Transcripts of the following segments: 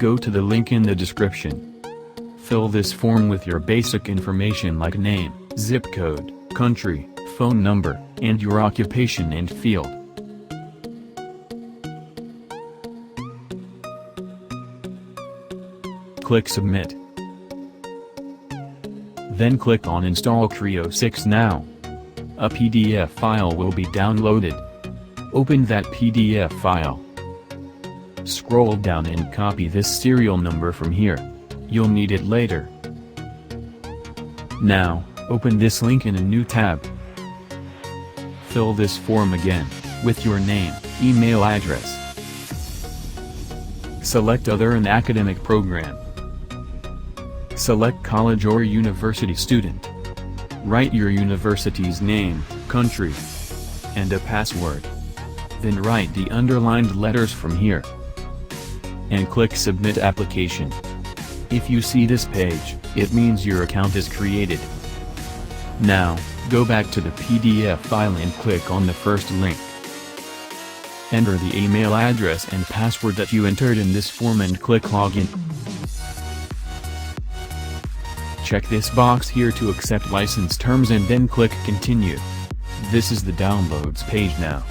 Go to the link in the description. Fill this form with your basic information like name, zip code, country, phone number, and your occupation and field. Click Submit. Then click on Install CREO 6 now. A PDF file will be downloaded. Open that PDF file. Scroll down and copy this serial number from here. You'll need it later. Now, open this link in a new tab. Fill this form again, with your name, email address. Select Other and Academic Program. Select college or university student. Write your university's name, country, and a password. Then write the underlined letters from here. And click Submit Application. If you see this page, it means your account is created. Now, go back to the PDF file and click on the first link. Enter the email address and password that you entered in this form and click Login. Check this box here to accept license terms and then click Continue. This is the downloads page now.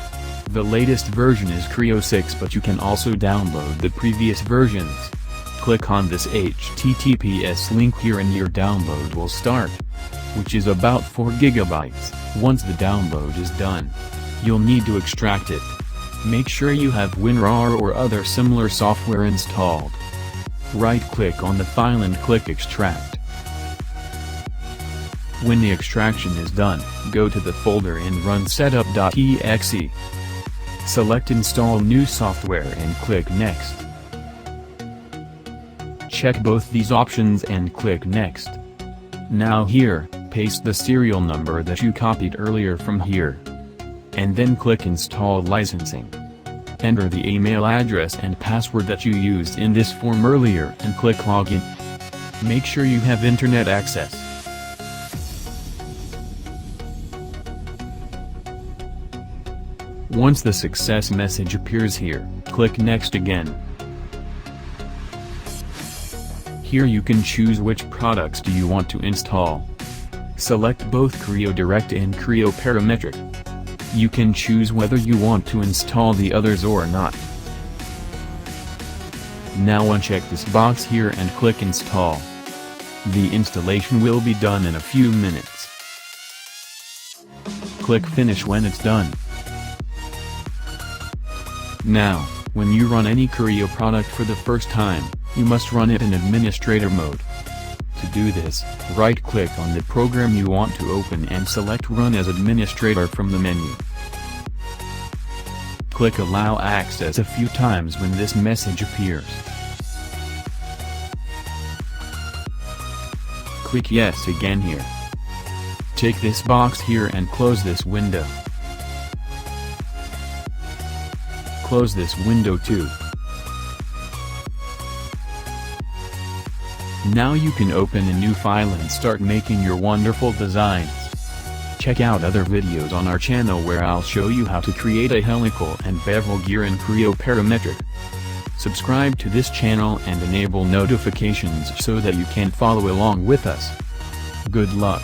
The latest version is CREO 6, but you can also download the previous versions. Click on this HTTPS link here and your download will start, which is about 4 GB. Once the download is done, you'll need to extract it. Make sure you have WinRAR or other similar software installed. Right-click on the file and click Extract. When the extraction is done, go to the folder and run setup.exe. Select Install New Software and click Next. Check both these options and click Next. Now here, paste the serial number that you copied earlier from here. And then click Install Licensing. Enter the email address and password that you used in this form earlier and click Login. Make sure you have internet access. Once the success message appears here, click Next again. Here you can choose which products do you want to install. Select both CREO Direct and CREO Parametric. You can choose whether you want to install the others or not. Now uncheck this box here and click Install. The installation will be done in a few minutes. Click Finish when it's done. Now, when you run any CREO product for the first time, you must run it in administrator mode. To do this, right-click on the program you want to open and select Run as Administrator from the menu. Click Allow Access a few times when this message appears. Click Yes again here. Check this box here and close this window. Close this window too. Now you can open a new file and start making your wonderful designs. Check out other videos on our channel where I'll show you how to create a helical and bevel gear in CREO Parametric. Subscribe to this channel and enable notifications so that you can follow along with us. Good luck.